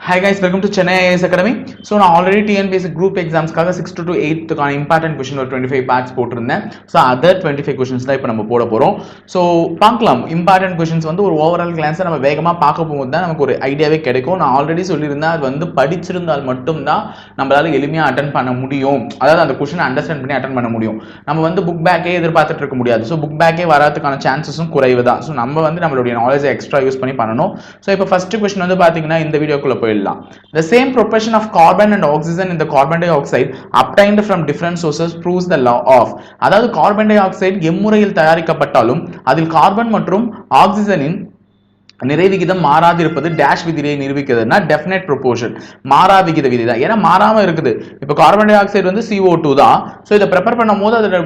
Hi guys, welcome to Chennai IAS Academy. So நான் already TNPSC group எக்ஸாம்ஸ்க்காக 6th to 8th important question ஒரு 25 parts போட்டிருந்தேன். So other 25 questions தான் இப்போ நம்ம போட போகிறோம். ஸோ பார்க்கலாம், இம்பார்ட்டன்ட் கொஸ்டின்ஸ் வந்து ஒரு ஓவரால் கிளான்ஸை நம்ம வேகமாக பார்க்க போகும்போது தான் நமக்கு ஒரு ஐடியாவே கிடைக்கும். நான் ஆல்ரெடி சொல்லியிருந்தேன், அது வந்து படிச்சிருந்தால் மட்டும்தான் நம்மளால எளிமையாக அட்டன் பண்ண முடியும். அதாவது அந்த கொஸ்டினை அண்டர்ஸ்டாண்ட் பண்ணி அட்டன் பண்ண முடியும். நம்ம வந்து புக் பேக்கே எதிர்பார்த்துட்டு இருக்க முடியாது. ஸோ புக் பேக்கே வராதுக்கான சான்சஸும் குறைவு தான். ஸோ நம்ம வந்து நம்மளுடைய நாலேஜை எக்ஸ்ட்ரா யூஸ் பண்ணி பண்ணணும். ஸோ இப்போ ஃபர்ஸ்ட் கொஸ்டின் வந்து பார்த்தீங்கன்னா இந்த வீடியோக்குள்ள போயிடலாம். The same proportion of carbon and oxygen in the carbon dioxide obtained from different sources proves the law of. அதாவது கார்பன் டை ஆக்சைடு எம்முறையில் தயாரிக்கப்பட்டாலும் அதில் கார்பன் மற்றும் ஆக்சிஜனின் நிறை விகிதம் மாறாதிருப்பது டேஷ் விதியை நிரூபிக்கிறதுனா டெஃபினட் ப்ரொபோர்ஷன், மாறா விகித விதி தான். ஏன்னா மாறாம இருக்குது. இப்போ கார்பன் டை ஆக்சைடு வந்து CO2 தான். ஸோ இதை ப்ரிப்பேர் பண்ணும் போது அதோட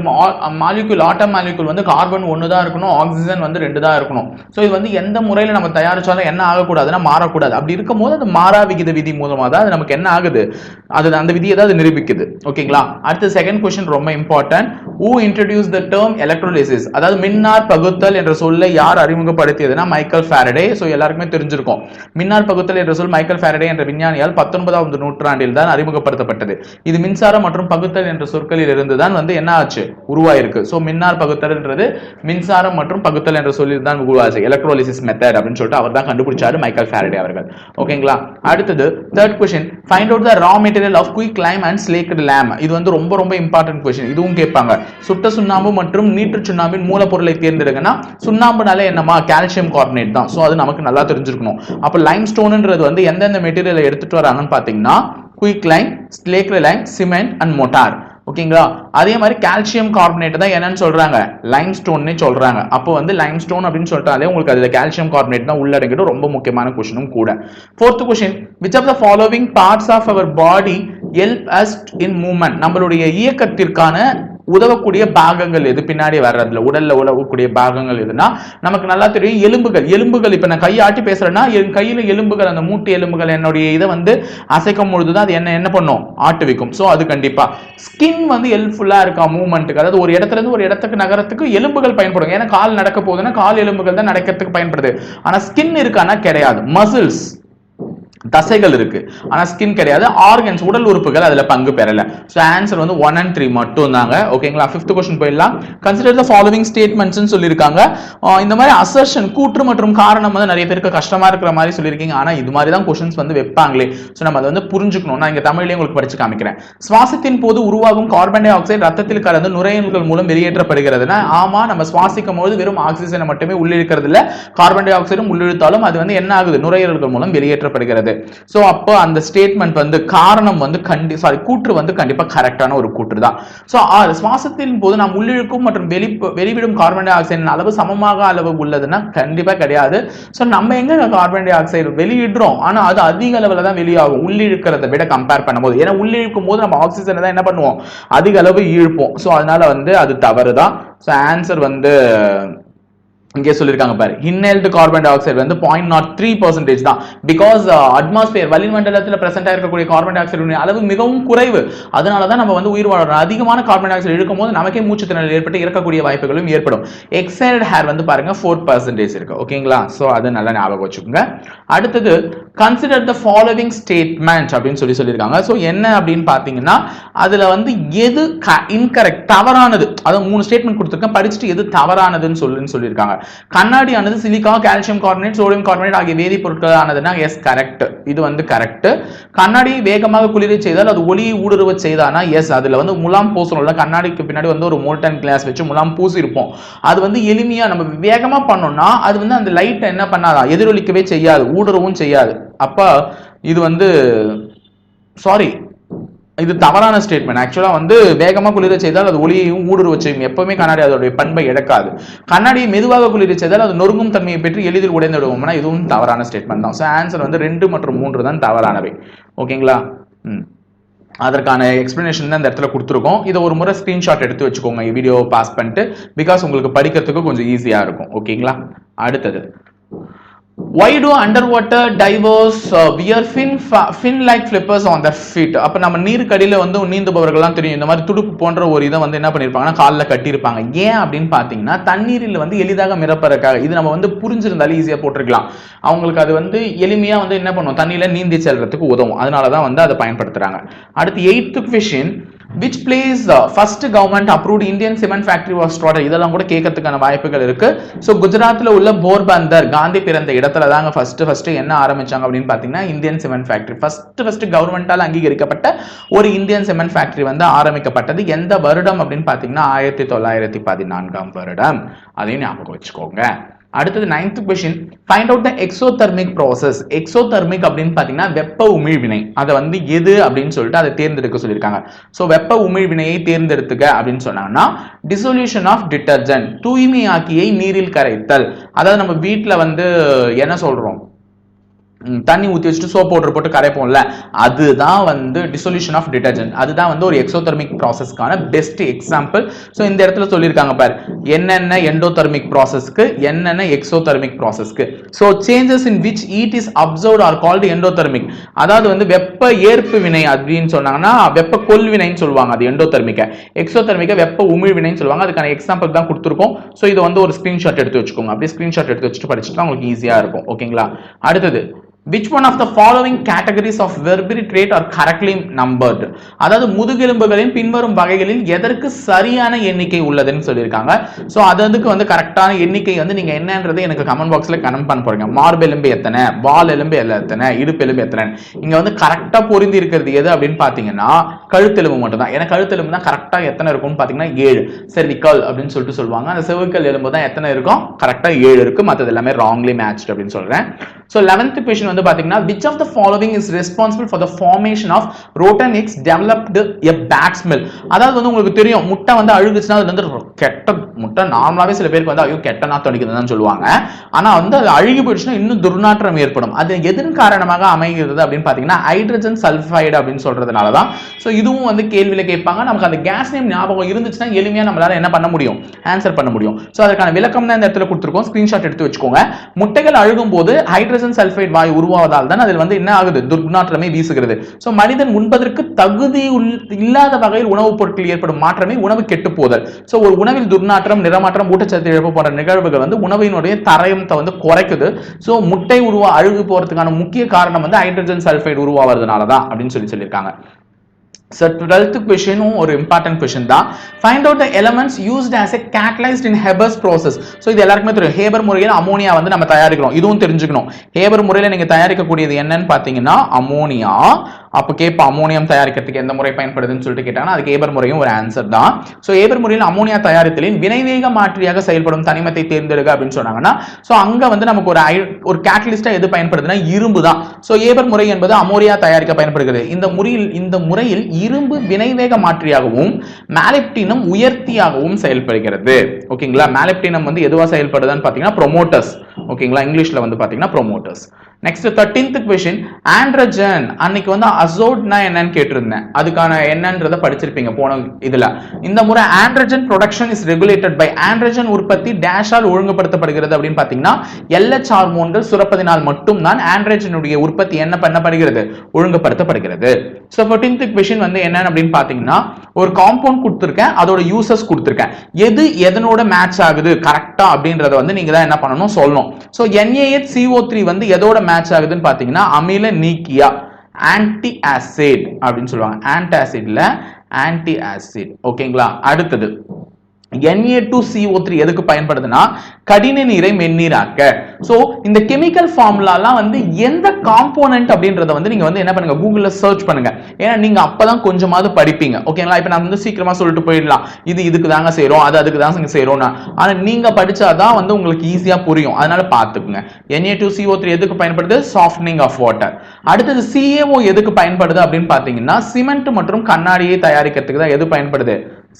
மாலிக்யூல் ஆட்டம் மாலிக்யூல் வந்து கார்பன் 1 தான் இருக்கணும், ஆக்சிஜன் வந்து 2 தான் இருக்கணும். ஸோ இது வந்து எந்த முறையில் நம்ம தயாரிச்சாலும் என்ன ஆகக்கூடாதுன்னா மாறக்கூடாது. அப்படி இருக்கும் போது அது மாறா விகித விதி மூலமாக தான் அது நமக்கு என்ன ஆகுது, அது அந்த விதியை தான் அது நிரூபிக்குது. ஓகேங்களா? அடுத்த செகண்ட் கொஸ்டின் ரொம்ப important. Who introduced the term electrolysis? அதாவது மின்னார் பகுத்தல் என்ற சொல்லை யார் அறிமுகப்படுத்தியதுன்னா மைக்கேல் ஃபாரடே. சோ எல்லாருக்குமே தெரிஞ்சிருக்கும். மின்னார் பகுத்தல் என்ற சொல் மைக்கேல் ஃபாரடே என்ற விஞ்ஞானியால் 19ஆம் நூற்றாண்டில் தான் அறிமுகப்படுத்தப்பட்டது. இது மின்சாரம் மற்றும் பகுத்தல் என்ற சொற்களில் இருந்து தான் வந்து என்ன ஆச்சு, உருவாயிருக்கு. சோ மின்னார் பகுத்தல்ன்றது மின்சாரம் மற்றும் பகுத்தல் என்ற சொல்லில் தான் உருவாச்சு. எலக்ட்ரோலிசிஸ் மெத்தட் அப்படின்னு சொல்லிட்டு அவர் தான் கண்டுபிடிச்சாரு, மைக்கேல் ஃபாரடே அவர்கள். ஓகேங்களா? அடுத்தது third question, find out the raw material of quicklime and slaked lime. இது வந்து ரொம்ப ரொம்ப இம்பார்ட்டன்ட் क्वेश्चन. இதுவும் கேட்பாங்க. சுட்ட சுண்ணாம்பு மற்றும் நீற்று சுண்ணாம்பின் மூலப்பொருளை தேர்ந்தெடுங்கன்னா சுண்ணாம்புனாலே என்னமா, கால்சியம் கார்பனேட் தான். சோ அது நமக்கு நல்லா தெரிஞ்சிருக்கணும். அப்ப லைம் ஸ்டோன்ன்றது வந்து எந்தெந்த மெட்டீரியலை எடுத்துட்டு வராங்கன்னு பாத்தீங்கன்னா quick Lime, slaked Lime, cement and motor. ஓகேங்களா? அதே மாதிரி கால்சியம் கார்பனேட் தான் என்னன்னு சொல்றாங்க, லைம் ஸ்டோன்னு சொல்றாங்க. அப்போ வந்து லைம் ஸ்டோன் அப்படின்னு சொல்லிட்டாலே உங்களுக்கு அதுல கால்சியம் கார்பனேட் தான் உள்ளடங்கிடும். ரொம்ப முக்கியமான கொஸ்டினும் கூட. Fourth question, which of the following parts of our body help us in movement? நம்மளுடைய இயக்கத்திற்கான உதவக்கூடிய பாகங்கள் எது? பின்னாடி வர்றதுல உடல்ல உதவக்கூடிய பாகங்கள் எதுனா நமக்கு நல்லா தெரியும், எலும்புகள். எலும்புகள் இப்ப நான் கையை ஆட்டி பேசுறேன்னா என் கையில எலும்புகள், அந்த மூட்டு எலும்புகள் என்னுடைய இதை வந்து அசைக்கும் பொழுதுதான் அது என்ன பண்ணும், ஆட்டுவிக்கும். சோ அது கண்டிப்பா. ஸ்கின் வந்து ஹெல்ப்ஃபுல்லா இருக்கா மூவ்மெண்ட்டுக்கு, அதாவது ஒரு இடத்துல இருந்து ஒரு இடத்துக்கு நகரத்துக்கு எலும்புகள் பயன்படும். ஏன்னா கால் நடக்க போகுதுன்னா கால் எலும்புகள் தான் நடக்கிறதுக்கு பயன்படுது. ஆனா ஸ்கின் இருக்கானா கிடையாது. மசில்ஸ், தசைகள் இருக்கு, ஆனா ஸ்கின் கிடையாது. ஆர்கன்ஸ், உடல் உறுப்புகள் அதுல பங்கு பெறல. சோ ஆன்சர் வந்து 1 and 3 மட்டும் தாங்க. ஓகேங்களா? 5th क्वेश्चन போயிடலாம். கன்சிடர் தி ஃபாலோவிங் ஸ்டேட்மெண்ட்ஸ் னு சொல்லிருக்காங்க. இந்த மாதிரி அசர்ஷன், கூற்று மற்றும் காரணம் வந்து நிறைய பேருக்கு கஷ்டமா இருக்கிற மாதிரி சொல்லிருக்கீங்க. ஆனா இது மாதிரி தான் क्वेश्चंस வந்து வைப்பாங்களே. சோ நம்ம அதை வந்து புரிஞ்சுக்கணும். நான் இங்க தமிழ்லயே உங்களுக்கு படிச்சு காமிக்கிறேன். சுவாசத்தின் போது உருவாகும் கார்பன் டை ஆக்சைடு ரத்தத்தில் கலந்து நுரையீரல்கள் மூலம் வெளியேற்றப்படுகிறதுனா, ஆமா, நம்ம சுவாசிக்கும் போது வெறும் ஆக்சிஜனை மட்டுமே உள்ளிழுக்கிறது இல்ல, கார்பன் டை ஆக்சைடும் உள்ளிழுத்தாலும் அது வந்து என்ன ஆகுது, நுரையீரல்கள் மூலம் வெளியேற்றப்படுகிறது. சோ அப்போ அந்த ஸ்டேட்மெண்ட் வந்து காரணம் வந்து கூற்று வந்து கண்டிப்பா கரெக்டான ஒரு கூற்று தான். சோ சுவாசத்தின் போது நாம் உள்ளிழுக்கும் மற்றும் வெளிவிடும் கார்பன் டை ஆக்சைடின் அளவு சமமாக அளவு உள்ளதுன்னா கண்டிப்பா கிடையாது. சோ நம்ம எங்க கார்பன் டை ஆக்சைடு வெளியிடுறோம், ஆனா அது அதிக அளவுல தான் வெளியாகும் உள்ளிழுக்கிறத விட கம்பேர் பண்ணும்போது. ஏன்னா உள்ளிழுக்கும் போது நம்ம ஆக்சிஜனை தான் என்ன பண்ணுவோம், அதிக அளவு இழுப்போம். சோ அதனால வந்து அது தவறு தான். சோ ஆன்சர் வந்து இங்கே சொல்லிருக்காங்க பாரு, inhaled கார்பன் டை ஆக்சைடு வந்து 0.03% தான். பிகாஸ் அட்மாஸ்பியர், வளிமண்டலத்தில் பிரசன்ட் ஆயிருக்கக்கூடிய கார்பன் டை ஆக்சைடு அளவு மிகவும் குறைவு. அதனால தான் நம்ம வந்து உயிர் வாழ்றோம். அதிகமான கார்பன் டை ஆக்சைடு இழுக்கும் போது நமக்கே மூச்சு திணறல் ஏற்பட்டு இறக்கக்கூடிய வாய்ப்புகளும் ஏற்படும். எக்ஸைல்ட் ஹேர் வந்து பாருங்க 4% இருக்கு. ஓகேங்களா? சோ அது நல்லா ஞாபகம் வச்சுக்கோங்க. அடுத்தது கன்சிடர் தி ஃபாலோவிங் ஸ்டேட்மெண்ட் அப்படின்னு சொல்லியிருக்காங்க. சோ என்ன அப்படின்னு பாத்தீங்கன்னா அதுல வந்து எது இன்கரெக்ட், தவறானது, அதாவது 3 ஸ்டேட்மெண்ட் கொடுத்திருக்கேன், படிச்சுட்டு எது தவறானதுன்னு சொல்லியிருக்காங்க. கண்ணாடியானது silica, calcium carbonate, sodium carbonate ஆகிய வேதிப்பொருட்கள் ஆனதுன்னா எஸ் கரெக்ட். இது வந்து கரெக்ட். கண்ணாடி வேகமாக குளிர செய்தால் அது ஒளியை ஊடுருவ செய்தானா எஸ். அதுல வந்து முலாம் பூசணும்ல, கண்ணாடிக்கு பின்னாடி வந்து ஒரு மோல்டன் கிளாஸ் வச்சு முலாம் பூசி இருப்போம். அது வந்து எளிமையா நம்ம வேகமா பண்ணோம்னா அது வந்து அந்த லைட் என்ன பண்ணாதா, எதிரொலிக்கவே செய்யாது, ஊடுருவும் செய்யாது. அப்ப இது வந்து சாரி, இது தவறான ஸ்டேட்மெண்ட். ஆக்சுவலா வந்து வேகமா குளிர செய்தால் அது ஒளியையும் ஊடுருவ செய்யும். எப்பவுமே கண்ணாடி அதோடைய பண்பை இழக்காது. கண்ணாடியை மெதுவாக குளிர செய்தால் அது நொறுங்கும் தன்மையை பெற்று எளிதில் உடைந்து விடுவோம்னா இதுவும் தவறான ஸ்டேட்மெண்ட் தான். ஸோ ஆன்சர் வந்து 2 மற்றும் 3 தான் தவறானவை. ஓகேங்களா? அதற்கான எக்ஸ்பிளனேஷன் தான் இந்த இடத்துல கொடுத்துருக்கோம். இதை ஒரு முறை ஸ்கிரீன்ஷாட் எடுத்து வச்சுக்கோங்க, வீடியோ பாஸ் பண்ணிட்டு. பிகாஸ் உங்களுக்கு படிக்கிறதுக்கு கொஞ்சம் ஈஸியா இருக்கும். ஓகேங்களா? அடுத்தது Why do underwater divers wear fin-like flippers on their feet? அப்ப நம்ம நீருக்கடியில வந்து நீந்துபவர்கள்லாம் தெரியும் இந்த மாதிரி துடுப்பு போன்ற ஒரு இதை வந்து என்ன பண்ணிருப்பாங்கன்னா காலில் கட்டியிருப்பாங்க. ஏன் அப்படின்னு பாத்தீங்கன்னா தண்ணீரில் வந்து எளிதாக மிதப்பதற்காக. இது நம்ம வந்து புரிஞ்சிருந்தாலும் ஈஸியா போட்டிருக்கலாம். அவங்களுக்கு அது வந்து எளிமையா வந்து என்ன பண்ணும், தண்ணியில நீந்தி செல்றதுக்கு உதவும். அதனாலதான் வந்து அதை பயன்படுத்துறாங்க. அடுத்து 8th question, which place first government approved Indian cement factory was started? இதெல்லாம் கூட கேட்கறதுக்கான வாய்ப்புகள் இருக்கு. சோ குஜராத்ல உள்ள போர்பந்தர், காந்தி பிறந்த இடத்துல தாங்க ஃபர்ஸ்ட் என்ன ஆரம்பிச்சாங்க அப்படின்னு பாத்தீங்கன்னா இந்தியன் சிமெண்ட் ஃபேக்டரி. ஃபர்ஸ்ட் கவர்மெண்டால அங்கீகரிக்கப்பட்ட ஒரு இந்தியன் சிமெண்ட் ஃபேக்டரி வந்து ஆரம்பிக்கப்பட்டது. எந்த வருடம் அப்படின்னு பாத்தீங்கன்னா 1914 வருடம். அதையும் ஞாபகம் வச்சுக்கோங்க. அடுத்தது 9th question, find out the exothermic process. exothermic அப்படின்னு பாத்தீங்கன்னா வெப்ப உமிழ்வினை. அதை வந்து எது அப்படின்னு சொல்லிட்டு அதை தேர்ந்தெடுக்க சொல்லியிருக்காங்க. சோ வெப்ப உமிழ்வினையை தேர்ந்தெடுத்துக்க அப்படின்னு சொன்னாங்கன்னா dissolution of detergent, தூய்மையாக்கியை நீரில் கரைத்தல். அதாவது நம்ம வீட்டுல வந்து என்ன சொல்றோம், தண்ணி ஊத்தி வச்சுட்டு சோப் பவுடர் போட்டு கரைப்போம்ல, அதுதான் வந்து டிசொல்யூஷன் ஆஃப் டிடர்ஜென்ட். அதுதான் வந்து ஒரு எக்ஸோதெர்மிக் ப்ராசஸ்க்கான பெஸ்ட் எக்ஸாம்பிள். சோ இந்த இடத்துல சொல்லியிருக்காங்க பாரு, என்னென்ன எண்டோதெர்மிக் ப்ராசஸ்க்கு என்னென்ன எக்ஸோதெர்மிக் ப்ராசஸ்க்கு. So changes in which heat is absorbed are called endothermic. அதாவது வந்து வெப்ப ஏற்பு வினை அப்படின்னு சொன்னாங்கன்னா வெப்ப கொள்வினைன்னு சொல்லுவாங்க, அது எண்டோதெர்மிக்க. எக்ஸோதெர்மிக்க வெப்ப உமிழ்வினைன்னு சொல்லுவாங்க. அதுக்கான எக்ஸாம்பிள் தான் கொடுத்துருக்கோம். சோ இது வந்து ஒரு ஸ்கிரீன்ஷாட் எடுத்து வச்சுக்கோங்க. அப்படியே ஸ்கிரீன்ஷாட் எடுத்து வச்சுட்டு படிச்சுட்டு உங்களுக்கு ஈஸியா இருக்கும். ஓகேங்களா? அடுத்தது, which one of the following categories of vertebrate trait are correctly numbered? அதாவது முதுகெலும்புகளின் பின்வரும் வகைகளில் எதற்கு சரியான எண்ணிக்கை உள்ளதுன்னு சொல்லியிருக்காங்க. சோ அதுக்கு வந்து கரெக்டான எண்ணிக்கை வந்து நீங்க என்னன்றது எனக்கு கமெண்ட் பாக்ஸ்ல கமெண்ட் பண்ண போறீங்க. மார்பெலும்பு எத்தனை, வால் எலும்பு எத்தனை, இடுப்பெலும்பு எத்தனை. இங்க வந்து கரெக்டா பொருந்தி இருக்கிறது எது அப்படின்னு பாத்தீங்கன்னா கழுத்தெலும்பு மட்டும் தான். ஏன்னா கழுத்தெலும்பு தான் கரெக்டா எத்தனை இருக்கும்னு பாத்தீங்கன்னா 7. செர்விக்கல் அப்படின்னு சொல்லிட்டு சொல்லுவாங்க. அந்த செர்விக்கல் எலும்பு தான் எத்தனை இருக்கும், கரெக்டா 7 இருக்கு. மற்றது எல்லாமே ராங்லி மேட்ச்ட் அப்படின்னு சொல்றேன். So 11th question வந்து பாத்தீங்கன்னா which of the following is responsible for the formation of rotten eggs developed a bad smell? அதாவது வந்து உங்களுக்கு தெரியும் முட்டை வந்து அழுகுச்சுனா அது வந்து கெட்ட முட்டை. நார்மலாவே சில பேருக்கு வந்து ஐயோ கெட்ட நாத்தம் அடிக்குதுன்னு சொல்லுவாங்க. ஆனா வந்து அது அழுகி போயிடுச்சுன்னா இன்னும் துர்நாற்றம் ஏற்படும். அது எதன் காரணமாக அமைகிறது அப்படின்னு பாத்தீங்கன்னா ஹைட்ரஜன் சல்பைடு அப்படின்னு சொல்றதுனால தான். சோ இதுவும் வந்து கேள்வியில கேட்பாங்க. நமக்கு அந்த கேஸ் நேம் ஞாபகம் இருந்துச்சுன்னா எளிமையா நம்மளால என்ன பண்ண முடியும், ஆன்சர் பண்ண முடியும். சோ அதற்கான விளக்கம் தான் இந்த இடத்துல கொடுத்திருக்கோம். ஸ்கிரீன்ஷாட் எடுத்து வச்சுக்கோங்க. முட்டைகள் அழுகும் போது ஹைட்ரஜன் சல்பைடு வாயு உருவாவதால் தான் அதில் வந்து என்ன ஆகுது, துர்நாற்றமே வீசுகிறது. சோ மனிதன் உண்பதற்கு தகுதி இல்லாத வகையில் உணவுப் பொருட்கள் ஏற்படும் மாற்றமே உணவு கெட்டு போதல். சோ ஒரு உணவில் துர்நாற்றம், நிறமாற்றம், ஊட்டச்சத்து இழப்பு போன்ற நிகழ்வுகள் வந்து உணவினுடைய தரத்தை வந்து குறைக்குது. சோ முட்டை அழுகு போறதுக்கான முக்கிய காரணம் வந்து ஹைட்ரஜன் சல்பைடு உருவாவதுனால தான் அப்படின்னு சொல்லியிருக்காங்க. So 12th question ஒரு important question தான். Find out the elements used as a catalyst in Haber's process. So இது எல்லாருக்குமே தெரியும். ஹேபர் முறையில் அமோனியா வந்து நம்ம தயாரிக்கிறோம். இதுவும் தெரிஞ்சுக்கணும். ஹேபர் முறையில் நீங்க தயாரிக்கக்கூடியது என்னன்னு பாத்தீங்கன்னா அமோனியா. அப்ப கேப்ப அமோனியம் தயாரிக்கிறதுக்கு எந்த முறை பயன்படுதுன்னு சொல்லிட்டு கேட்டாங்கன்னா அதுக்கு ஏபர் முறையும் ஒரு ஆன்சர் தான். சோ ஏபர் முறையில் அமோனியா தயாரித்தலின் வினைவேக மாற்றியாக செயல்படும் தனிமத்தை தேர்ந்தெடுக்க அப்படின்னு சொன்னாங்கன்னா சோ அங்க வந்து நமக்கு ஒரு கேட்டலிஸ்டா எது பயன்படுதுன்னா இரும்பு தான். சோ ஏபர் முறை என்பது அமோனியா தயாரிக்க பயன்படுகிறது. இந்த முறையில் இரும்பு வினைவேக மாற்றியாகவும் மாலிப்டினம் உயர்த்தியாகவும் செயல்படுகிறது. ஓகேங்களா? மாலிப்டினம் வந்து எதுவா செயல்படுதுன்னு பாத்தீங்கன்னா ப்ரோமோட்டர்ஸ். ஓகேங்களா? இங்கிலீஷ்ல வந்து பாத்தீங்கன்னா promoters. Next 13th question, androgen. அன்னைக்கு வந்து அசோட்னா என்னன்னு கேட்டிருந்தேன். அதுக்கான என்னன்றத படிச்சிருப்பீங்க போன இதுல. இந்த முறை androgen production is regulated by. Androgen உற்பத்தி டேஷால் ஒழுங்குபடுத்தப்படுகிறது அப்படின்னு பாத்தீங்கன்னா LH ஹார்மோன்கள் சுரப்பதினால் மட்டும் தான் ஆண்ட்ரஜனுடைய உற்பத்தி என்ன பண்ணப்படுகிறது, ஒழுங்குபடுத்தப்படுகிறது. சோ 14th question வந்து என்ன அப்படின்னு பாத்தீங்கன்னா ஒரு காம்பவுண்ட் கொடுத்திருக்கேன், அதோட யூசஸ் கொடுத்திருக்கேன். எது எதனோட மேட்ச் ஆகுது கரெக்ட்டா அப்படின்றத வந்து நீங்க தான் என்ன பண்ணணும் சொல்லணும். சோ NaHCO3 வந்து எதோட மேட்ச் ஆகுதுன்னு பாத்தீங்கன்னா அமில நீக்கியா, ஆன்டி ஆசிட் அப்படின்னு சொல்லுவாங்க. ஆன்டாசிட்ல ஆன்டி ஆசிட். ஓகேங்களா? அடுத்தது Na2CO3 எதுக்கு பயன்படுதுன்னா கடின நீரை மென்னீராக்க. சோ இந்த கெமிக்கல் ஃபார்முலாலாம் வந்து எந்த காம்போனன்ட் அப்படின்றத வந்து நீங்க வந்து என்ன பண்ணுங்க, கூகுள்ல சர்ச் பண்ணுங்க. ஏன்னா நீங்க அப்பதான் கொஞ்சமாவது படிப்பீங்க. ஓகேங்களா? இப்ப நான் வந்து சீக்கிரமா சொல்லிட்டு போயிடலாம், இதுக்கு தாங்க செய்றோம், அதுக்கு தாங்க செய்றோம்னா. ஆனா நீங்க படிச்சாதான் வந்து உங்களுக்கு ஈஸியா புரியும். அதனால பாத்துக்குங்க. Na2CO3 எதுக்கு பயன்படுது, சாஃப்டனிங் ஆஃப் வாட்டர். அடுத்தது CaO எதுக்கு பயன்படுது அப்படின்னு பாத்தீங்கன்னா சிமெண்ட் மற்றும் கண்ணாடியை தயாரிக்கிறதுக்கு தான் எது பயன்படுது,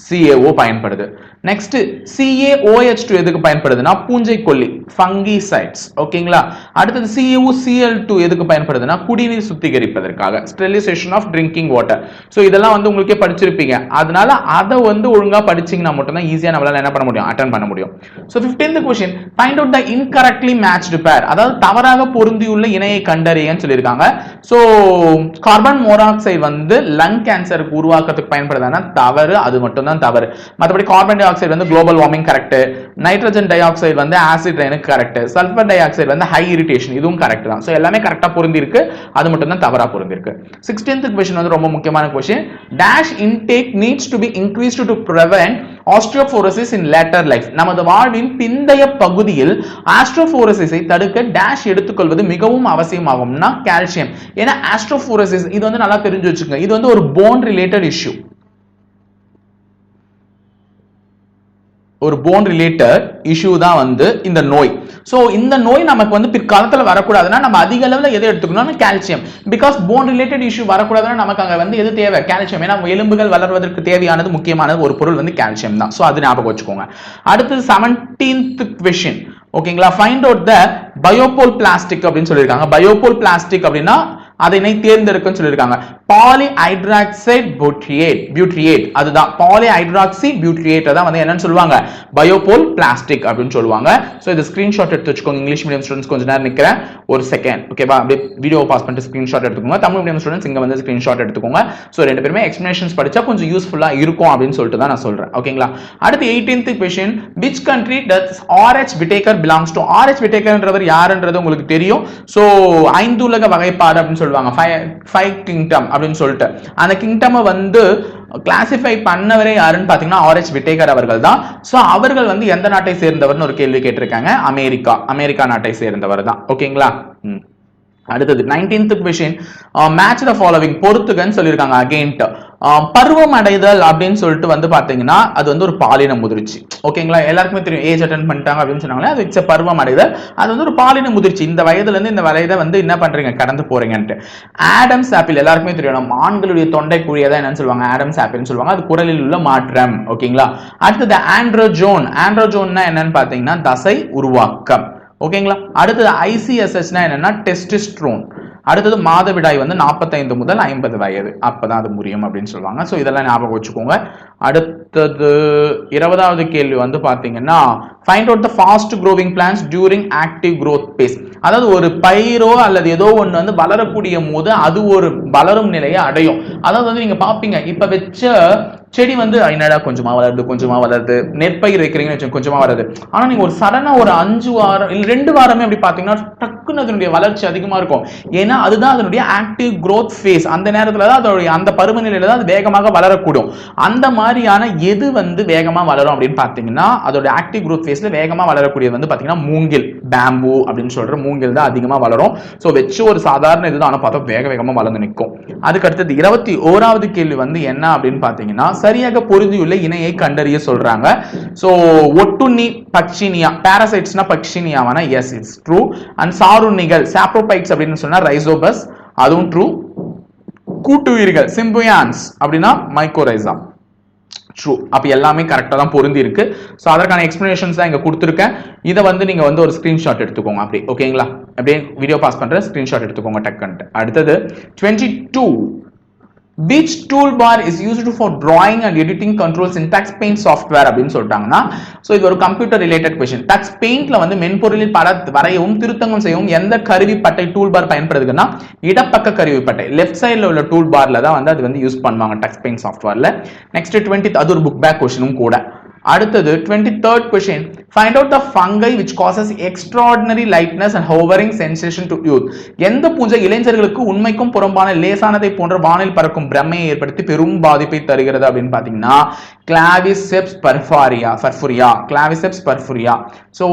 CaO பயன்படுது. நெக்ஸ்ட் CaOH2 எதுக்கு பயன்படுதுன்னா பூஞ்சை கொல்லி ஃபங்கிசைட்ஸ். ஓகேங்களா? அடுத்தது CaOCl2 எதுக்கு பயன்படுதுன்னா குடிநீர் சுத்திகரிப்பதற்காக sterilisation of drinking water. So இதெல்லாம் வந்து உங்களுக்கே படிச்சிருப்பீங்க. அதனால அதை வந்து ஒழுங்கா படிச்சீங்கன்னா மட்டும்தான் ஈஸியா நம்மளால என்ன பண்ண முடியும், அட்டெண்ட் பண்ண முடியும். So 15th question, find out the incorrectly matched pair, அதாவது தவறாக பொருந்தியுள்ள இணையை கண்டறியன்னு சொல்லியிருக்காங்க. ஸோ கார்பன் மோனாக்சைடு வந்து லங் கேன்சருக்கு உருவாக்கத்துக்கு பயன்படுதானா தவறு, அது மட்டும் தான் தவறு. மற்றபடி கார்பன் டை ஆக்சைடு வந்து global warming correct, nitrogen dioxide வந்து ஆசிட் ரெயினுக்கு கரெக்ட், சல்பர் டை ஆக்சைடு வந்து ஹை இரிட்டேஷன், இதுவும் கரெக்ட் தான். ஸோ எல்லாமே கரெக்டா பொருந்தி இருக்கு, அது மட்டும் தான் தவறா பொருந்தி இருக்கு. 16th கொஸ்டின் வந்து ரொம்ப முக்கியமான question, dash intake needs to be increased to prevent osteoporosis in later life. நமது வாழ்வின் பிந்தைய பகுதியில் ஆஸ்ட்ரோபோரோசிஸை தடுக்க டேஷ் எடுத்துக்கொள்வது மிகவும் அவசியமாகும்னா கால்சியம். ஏன்னா ஆஸ்ட்ரோபோரோசிஸ் இது வந்து நல்லா தெரிஞ்சு வச்சுக்கோங்க, இது வந்து ஒரு போன் ரிலேட்டட் இஷ்யூ, ஒரு போன் ரிலேட்டட் இஷ்யூ தான் வந்து இந்த நோய். சோ இந்த நோய் நமக்கு வந்து பிற்காலத்துல வரக்கூடாதுன்னா நம்ம அதிக அளவுல எதை எடுத்துக்கணும்னா calcium. Because bone related issue வரக்கூடாதுன்னா நமக்கு அங்க வந்து எது தேவை, கால்சியம். ஏன்னா எலும்புகள் வளர்வதற்கு தேவையானது முக்கியமானது ஒரு பொருள் வந்து கால்சியம் தான். சோ அது ஞாபகம் வச்சுக்கோங்க. அடுத்து 17th கொஸ்டின், ஓகேங்களா, ஃபைண்ட் அவுட் த பயோபோல் பிளாஸ்டிக் அப்படின்னு சொல்லியிருக்காங்க. பயோபோல் பிளாஸ்டிக் அப்படின்னா அதனை தேர்ந்தெடுக்கன்னு சொல்லியிருக்காங்க. பாலிஹைட்ராக்சைடு பியூட்ரியேட், அதுதான் பாலிஹைட்ராக்சி பியூட்ரியேட் தான் வந்து என்னன்னு சொல்லுவாங்க, பயோபோல் பிளாஸ்டிக் அப்படின்னு சொல்லுவாங்க. சோ இது ஸ்கிரீன்ஷாட் எடுத்து வச்சுக்கோங்க. இங்கிலீஷ் மீடியம் ஸ்டூடெண்ட்ஸ் கொஞ்ச நேரம் நிக்கிறேன், ஒரு செகண்ட், ஓகேவா? அப்படியே வீடியோ பாஸ் பண்ணிட்டு ஸ்கிரீன்ஷாட் எடுத்துக்கோங்க. தமிழ் மீடியம் ஸ்டூடெண்ட்ஸ் இங்க வந்து ஸ்கிரீன்ஷாட் எடுத்துக்கோங்க. சோ ரெண்டு பேருமே எக்ஸ்பிளனேஷன்ஸ் படிச்சா கொஞ்சம் யூஸ்ஃபுல்லா இருக்கும் அப்படின்னு சொல்லிட்டு தான் நான் சொல்றேன். ஓகேங்களா? அடுத்து 18th question, which country does RH Whittaker belongs to? RH Whittaker என்றவர் யாருன்றது உங்களுக்கு தெரியும். சோ ஐந்துலக வகைப்பாடு அப்படின்னு சொல்லுவாங்க, ஃபைவ் கிங்டம் அப்படின்னு சொல்லிட்டு. அந்த கிங்டம் வந்து கிளாசிஃபை பண்ணவரே யாருன்னு பாத்தீங்கன்னா RH Whittaker அவர்கள் தான். சோ அவர்கள் வந்து எந்த நாட்டை சேர்ந்தவர்னு ஒரு கேள்வி கேட்டிருக்காங்க. அமெரிக்கா நாட்டை சேர்ந்தவர் தான். ஓகேங்களா? அடுத்தது 19th question, match the following, பொறுத்துகன்னு சொல்லியிருக்காங்க. அகைன்ட் பருவம் அடைதல் அப்படின்னு சொல்லிட்டு வந்து பாத்தீங்கன்னா அது வந்து ஒரு பாலின முதிர்ச்சி. ஓகேங்களா? எல்லாருக்குமே தெரியும், ஏஜ் அட்டன் பண்ணிட்டாங்க அப்படின்னு சொன்னாங்களே, அது இட்ஸ் பருவம் அடைதல். அது வந்து ஒரு பாலின முதிர்ச்சி. இந்த வயதுல இருந்து இந்த வயதை வந்து என்ன பண்றீங்க, கடந்து போறீங்கன்ட்டு. ஆடம்ஸ் ஆப்பிள் எல்லாருக்குமே தெரியும், ஆண்களுடைய தொண்டை குழியதான் என்னன்னு சொல்லுவாங்க, ஆடம்ஸ் ஆப்பிள்னு சொல்லுவாங்க. அது குரலில் உள்ள மாற்றம். ஓகேங்களா? அடுத்தது ஆண்ட்ரோஜோன்னா என்னன்னு பாத்தீங்கன்னா தசை உருவாக்கம். ஓகேங்களா? அடுத்தது ICSH என்னன்னா டெஸ்டோஸ்டெரோன். அடுத்தது மாதவிடாய் வந்து 45 முதல் 50 வயது, அப்பதான் அது முடியும் அப்படின்னு சொல்லுவாங்க. சோ இதெல்லாம் ஞாபகம் வச்சுக்கோங்க. அடுத்தது 20வது கேள்வி வந்து பாத்தீங்கன்னா, find out the fast growing plants during active growth phase. அதாவது ஒரு பயிரோ அல்லது ஏதோ ஒண்ணு வந்து வளரக்கூடிய போது அது ஒரு வளரும் நிலையை அடையும். அதாவது வந்து நீங்க பாப்பீங்க, இப்ப வச்ச செடி வந்து என்னடா கொஞ்சமா வளருது, நெற்பயிர் வைக்கிறீங்கன்னு கொஞ்சமா வளருது. ஆனா நீங்க ஒரு சடனா ஒரு 5 வாரம் இல்ல 2 வாரமே அப்படி பாத்தீங்கன்னா டக்குன்னு அதனுடைய வளர்ச்சி அதிகமா இருக்கும். ஏன்னா அதுதான் அதனுடைய ஆக்டிவ் growth phase. அந்த நேரத்துல தான் அதோடைய அந்த பருவநிலையில தான் அது வேகமாக வளரக்கூடும். அந்த மாதிரியான எது வந்து வேகமா வளரும் அப்படின்னு பாத்தீங்கன்னா அதோட ஆக்டிவ் growth phaseல வேகமா வளரக்கூடியது வந்து பாத்தீங்கன்னா மூங்கில், பேம்பு அப்படின்னு சொல்ற மூங்கில் தான் அதிகமா வளரும். சோ வெச்சு ஒரு சாதாரண இதுதான், ஆனா பார்த்தா வேகமா வளர்ந்து நிற்கும். அதுக்கு அடுத்தது 21வது கேள்வி வந்து என்ன அப்படின்னு பாத்தீங்கன்னா, சரியாக பொருந்தியுள்ள இணையை கண்டறிய சொல்றாங்க. சோ ஒட்டுண்ணி பக்ஷினியா, பாராசைட்ஸ்னா பக்ஷினியாவானா எஸ் இட்ஸ் ட்ரூ. அண்ட் சாருண்ணிகள் சாப்ரோபைட்ஸ் அப்படின்னு சொன்னா ரைசோபஸ், அதுவும் ட்ரூ. கூட்டுயிர்கள் சிம்பியான்ஸ் அப்படின்னா மைக்கோரைசா, ட்ரூ. அப்ப எல்லாமே கரெக்டா தான் பொருந்தி இருக்கு. சோ அதற்கான எக்ஸ்பிளனேஷன்ஸ் தான் இங்க கொடுத்திருக்கேன். இத வந்து நீங்க வந்து ஒரு ஸ்கிரீன்ஷாட் எடுத்துக்கோங்க. அப்படி ஓகேங்களா? அப்படியே வீடியோ பாஸ் பண்ற ஸ்கிரீன்ஷாட் எடுத்துக்கோங்க டக்குன்னு. அடுத்தது 22, which toolbar is used for drawing and editing controls in Tux Paint software அப்படின்னு சொல்லிட்டாங்கன்னா, சோ இது ஒரு கம்ப்யூட்டர் ரிலேட்டட் क्वेश्चन. Tux Paintல வந்து மென்பொருளில் வரையவும் திருத்தங்கள் செய்யவும் எந்த கருவிப்பட்டை டூல்பார் பயன்படுதுன்னா இடப்பக்க கருவிப்பட்டை, லெஃப்ட் சைடுல உள்ள டூல்பார்ல தான் வந்து அது வந்து யூஸ் பண்ணுவாங்க Tux Paint சாஃப்ட்வேர்ல. நெக்ஸ்ட் 20th, அது ஒரு புக் பேக் क्वेश्चனும் கூட. அடுத்தது 23rd question, find out the fungi which causes extraordinary lightness and hovering sensation to youth. எந்த பூஞ்சை இளைஞர்களுக்கு உண்மைக்கும் புறம்பான லேசானதை போன்ற வானில் பறக்கும் பிரமையை ஏற்படுத்தி பெரும் பாதிப்பை தருகிறது அப்படின்னு பாத்தீங்கன்னா கிளாவிசெப்ஸ் பர்ஃபுரியா. சோ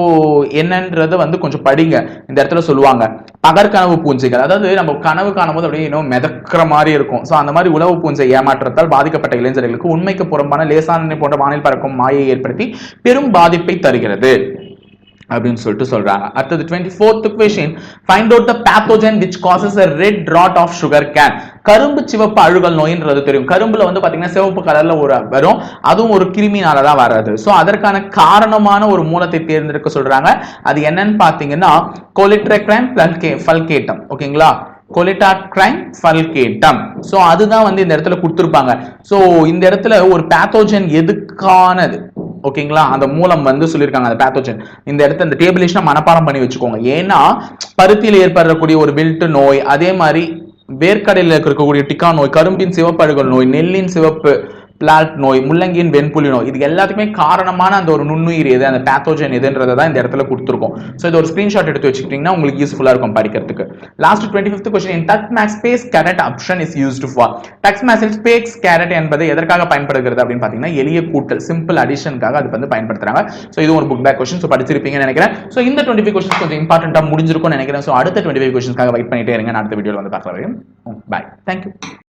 என்னன்றது வந்து கொஞ்சம் படிங்க. இந்த இடத்துல சொல்லுவாங்க பகற்கனவு பூஞ்சைகள், அதாவது நம்ம கனவு காணும் போது அப்படியே இன்னும் மிதக்கிற மாதிரி இருக்கும். சோ அந்த மாதிரி உளவு பூஞ்சை ஏமாற்றத்தால் பாதிக்கப்பட்ட இளைஞர்களுக்கு உண்மைக்கு புறம்பான லேசானதை போன்ற வானில் பறக்கும் மாயை ஏற்படுத்தி பெரும் பாதிப்பை தருகிறது அப்படின்னு சொல்லிட்டு சொல்றாங்க. அடுத்தது 24th question, find out the pathogen which causes a red rot of sugar cane. கரும்பு சிவப்பு அழுகல் நோயின்றது தெரியும். கரும்புல வந்து பாத்தீங்கன்னா சிவப்பு கலர்ல ஒரு வரும், அதுவும் ஒரு கிருமினால தான் வராது. சோ அதற்கான காரணமான ஒரு மூலத்தை தேர்ந்தெடுக்க சொல்றாங்க. அது என்னன்னு பாத்தீங்கன்னா கோலிட்ரேக்ரைம் ஃபல்கேட்டம். ஓகேங்களா, கொலிடாக்ரைம் ஃபல்கேட்டம். சோ அதுதான் வந்து இந்த இடத்துல கொடுத்திருப்பாங்க. சோ இந்த இடத்துல ஒரு பேத்தோஜன் எதுக்கானது, ஓகேங்களா, அந்த மூலம் வந்து சொல்லியிருக்காங்க. அந்த பேத்தோஜன் இந்த இடத்துல இந்த டேபிளேஷனை மனப்பாடம் பண்ணி வச்சுக்கோங்க. ஏன்னா பருத்தியில் ஏற்படக்கூடிய ஒரு வில்ட் நோய், அதே மாதிரி வேர்க்கடையில் இருக்கக்கூடிய டிக்கா நோய், கரும்பின் சிவப்பழுகல் நோய், நெல்லின் சிவப்பு பிளாட் நோய், முள்ளங்கியின் வெண்புலி நோய், இது எல்லாத்துக்குமே காரணமான அந்த ஒரு நுண்ணுயிர் எது, அந்த பேத்தோஜன் எதுன்றதை தான் இந்த இடத்துல கொடுத்துருக்கோம். ஸோ இது ஒரு ஸ்கிரீன்ஷாட் எடுத்து வச்சுக்கிட்டீங்கன்னா உங்களுக்கு யூஸ்ஃபுல்லா இருக்கும் படிக்கிறதுக்கு. Last 25th question, in TeXmacs space caret option is used for. டக்ஸ்மேக்ஸில் ஸ்பேஸ் கேரட் என்பது எதற்காக பயன்படுகிறது அப்படின்னு பார்த்தீங்கன்னா எளிய கூட்டல், சிம்பிள் அடிஷனுக்காக அது வந்து பயன்படுத்துறாங்க. ஸோ இது ஒரு புக் பேக் கொஸ்டின். ஸோ படிச்சிருப்பீங்கன்னு நினைக்கிறேன். ஸோ இந்த 25 கொஸ்டின்ஸ் கொஞ்சம் இம்பார்ட்டன்ட்டா முடிஞ்சிருக்கும்னு நினைக்கிறேன். ஸோ அடுத்த 25 கொஸ்டின்ஸ்க்காக வெயிட் பண்ணிட்டே இருங்க. அடுத்த வீடியோவில் வந்து பார்க்கலாம். பாய், தேங்க்யூ.